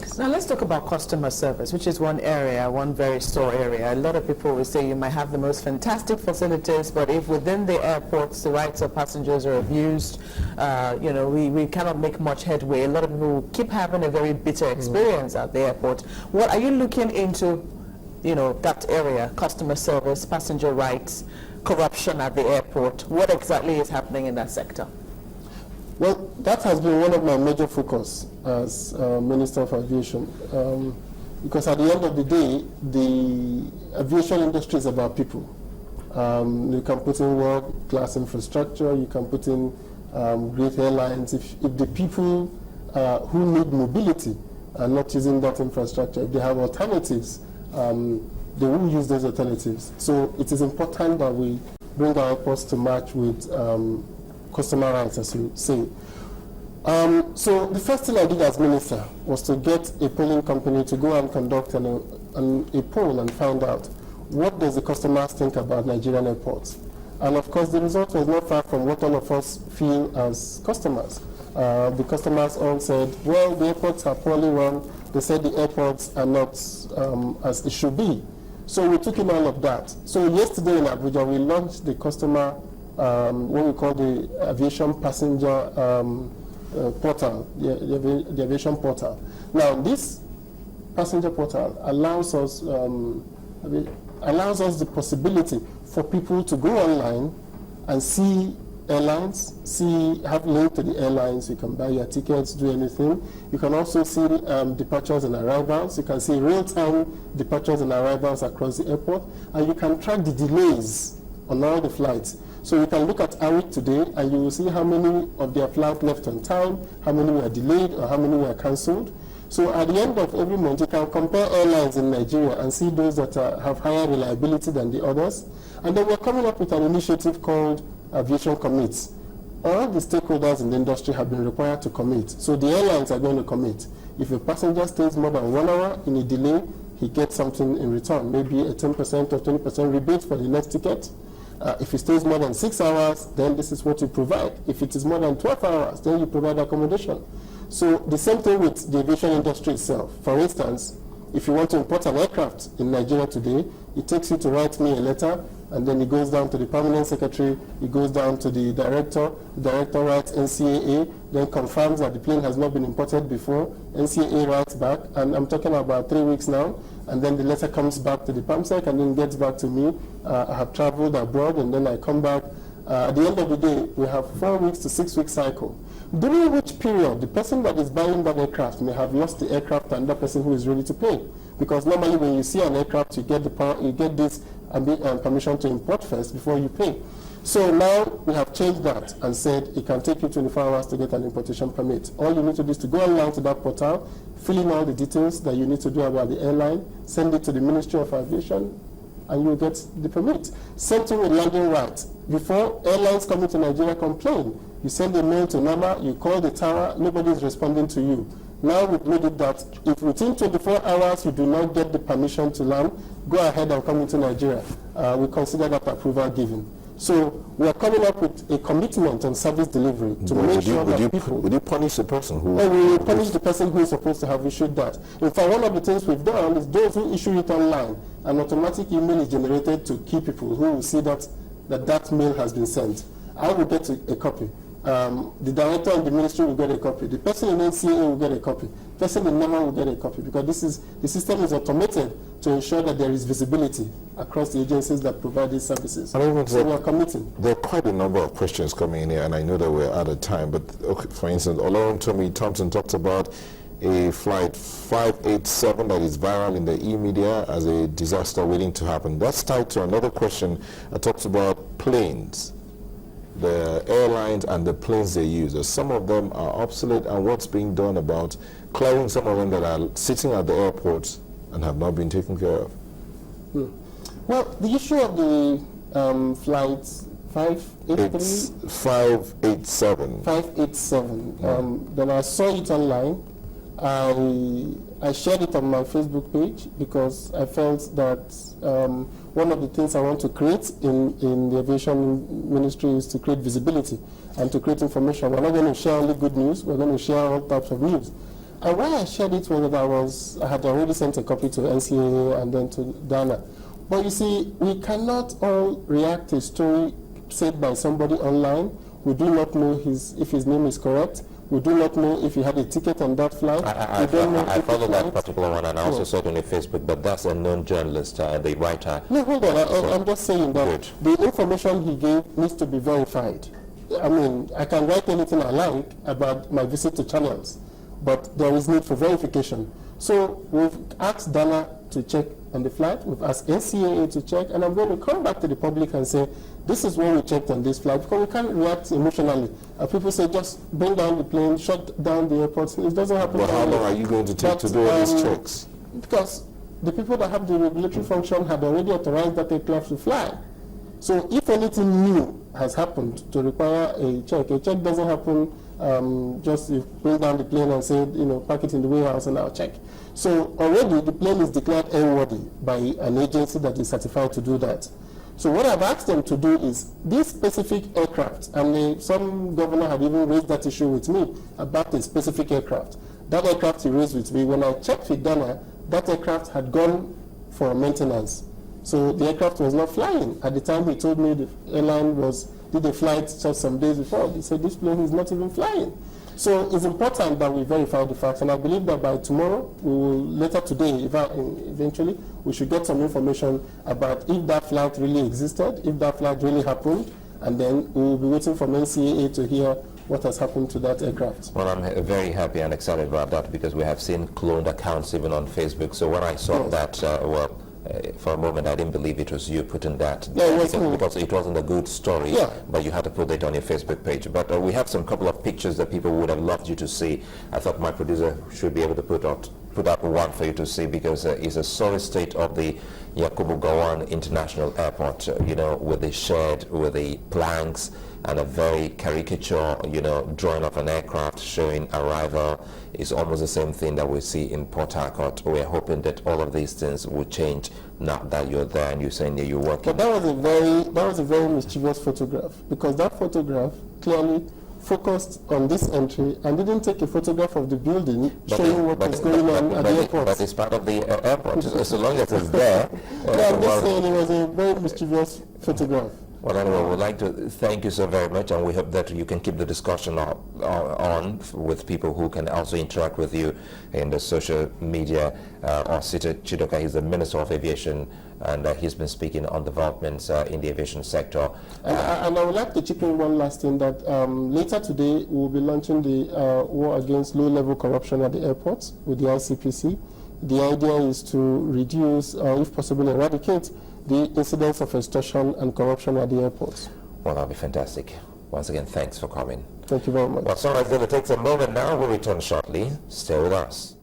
weeks. Now let's talk about customer service, which is one area, one very sore area. A lot of people will say you might have the most fantastic facilities, but if within the airports the rights of passengers are abused, we cannot make much headway. A lot of people keep having a very bitter experience at the airport. What are you looking into, that area, customer service, passenger rights, corruption at the airport? What exactly is happening in that sector? Well, that has been one of my major focus as Minister of Aviation, because at the end of the day, the aviation industry is about people. You can put in world-class infrastructure, you can put in great airlines. If the people who need mobility are not using that infrastructure, if they have alternatives, they will use those alternatives. So it is important that we bring our airports to match with customer rights, as you say. So the first thing I did as minister was to get a polling company to go and conduct a poll and find out what does the customers think about Nigerian airports. And of course, the result was not far from what all of us feel as customers. The customers all said, well, the airports are poorly run. They said the airports are not as it should be. So we took in all of that. So yesterday in Abuja, we launched the customer what we call the aviation passenger portal, the aviation portal. Now, this passenger portal allows us the possibility for people to go online and see airlines, have link to the airlines. You can buy your tickets, do anything. You can also see departures and arrivals. You can see real-time departures and arrivals across the airport, and you can track the delays on all the flights. So you can look at AWIC today, and you will see how many of their flights left on time, how many were delayed, or how many were cancelled. So at the end of every month, you can compare airlines in Nigeria and see those that have higher reliability than the others. And then we're coming up with an initiative called Aviation Commits. All the stakeholders in the industry have been required to commit. So the airlines are going to commit. If a passenger stays more than 1 hour in a delay, he gets something in return, maybe a 10% or 20% rebate for the next ticket. If it stays more than 6 hours, then this is what you provide. If it is more than 12 hours, then you provide accommodation. So the same thing with the aviation industry itself. For instance, if you want to import an aircraft in Nigeria today, it takes you to write me a letter, and then it goes down to the permanent secretary, it goes down to the director writes NCAA, then confirms that the plane has not been imported before, NCAA writes back, and I'm talking about 3 weeks now, and then the letter comes back to the PAMSEC and then gets back to me. I have traveled abroad, and then I come back. At the end of the day, we have 4 weeks to 6 week cycle, during which period the person that is buying that aircraft may have lost the aircraft and the person who is ready to pay. Because normally when you see an aircraft, you get this permission to import first before you pay. So now we have changed that and said it can take you 24 hours to get an importation permit. All you need to do is to go online to that portal, fill in all the details that you need to do about the airline, send it to the Ministry of Aviation, and you get the permit. Same thing with landing rights. Before, airlines coming to Nigeria complain. You send a mail to NAMA, you call the tower, nobody is responding to you. Now we've made it that if within 24 hours you do not get the permission to land, go ahead and come into Nigeria. We consider that approval given. So we are coming up with a commitment on service delivery to make sure that people... Would you punish the person who... we will punish the person who is supposed to have issued that. In fact, one of the things we've done is those who issue it online, an automatic email is generated to key people who will see that mail has been sent. I will get a copy. The director in the ministry will get a copy. The person in NCA will get a copy. The person in NAMA will get a copy, because the system is automated to ensure that there is visibility across the agencies that provide these services. So we are committing. There are quite a number of questions coming in here, and I know that we're out of time. But okay, for instance, Oloruntomi Thompson talked about a flight 587 that is viral in the e-media as a disaster waiting to happen. That's tied to another question that talks about planes, the airlines and the planes they use. Some of them are obsolete, and what's being done about clearing some of them that are sitting at the airports and have not been taken care of? Well, the issue of the flights 583? 587. 587. Then I saw it online. I shared it on my Facebook page because I felt that one of the things I want to create in the aviation ministry is to create visibility and to create information. We're not going to share only good news, we're going to share all types of news. And why I shared it was that I had already sent a copy to NCAA and then to Dana. But you see, we cannot all react to a story said by somebody online. We do not know if his name is correct. We do not know if he had a ticket on that flight. I followed that particular one, and I also saw it on Facebook, but that's a known journalist, the writer. No, hold on. I'm just saying that the information he gave needs to be verified. I mean, I can write anything I like about my visit to channels, but there is need for verification. So we've asked Dana to check on the flight. We've asked NCAA to check, and I'm going to come back to the public and say, this is what we checked on this flight, because we can't react emotionally. People say, just bring down the plane, shut down the airports. It doesn't happen. But how long are you going to take to do all these checks? Because the people that have the regulatory function had already authorized that aircraft to fly. So if anything new has happened to require a check doesn't happen just if bring down the plane and say, park it in the warehouse and I'll check. So already the plane is declared airworthy by an agency that is certified to do that. So what I've asked them to do is this specific aircraft, and some governor had even raised that issue with me about a specific aircraft. That aircraft he raised with me, when I checked with Dana, that aircraft had gone for maintenance. So the aircraft was not flying. At the time he told me the airline did a flight just some days before. He said this plane is not even flying. So it's important that we verify the facts, and I believe that by tomorrow, later today, eventually, we should get some information about if that flight really existed, if that flight really happened, and then we will be waiting for NCAA to hear what has happened to that aircraft. Well, I'm very happy and excited about that, because we have seen cloned accounts even on Facebook. So when I saw that, for a moment, I didn't believe it was you putting that, because it wasn't a good story, but you had to put it on your Facebook page. But we have some couple of pictures that people would have loved you to see. I thought my producer should be able to put out one for you to see, because it's a sorry state of the Yakubu Gowon International Airport, with the shed, with the planks, and a very caricature, drawing of an aircraft showing arrival. Is almost the same thing that we see in Port Harcourt. We're hoping that all of these things will change now that you're there and you're saying that you're working. But that was a very mischievous photograph, because that photograph clearly focused on this entry and didn't take a photograph of the building showing what was going on at the airport. But it's part of the airport, so long as it's there. I'm just saying it was a very mischievous photograph. Well, anyway, we'd like to thank you so very much, and we hope that you can keep the discussion on with people who can also interact with you in the social media. Osita Chidoka, he's the Minister of Aviation, and he's been speaking on developments in the aviation sector. And I would like to chip in one last thing, that later today we will be launching the war against low-level corruption at the airports with the ICPC. The idea is to reduce, if possible, eradicate the incidents of extortion and corruption at the airports. Well, that'll be fantastic. Once again, thanks for coming. Thank you very much. Well, so it's going to take a moment now. We'll return shortly. Stay with us.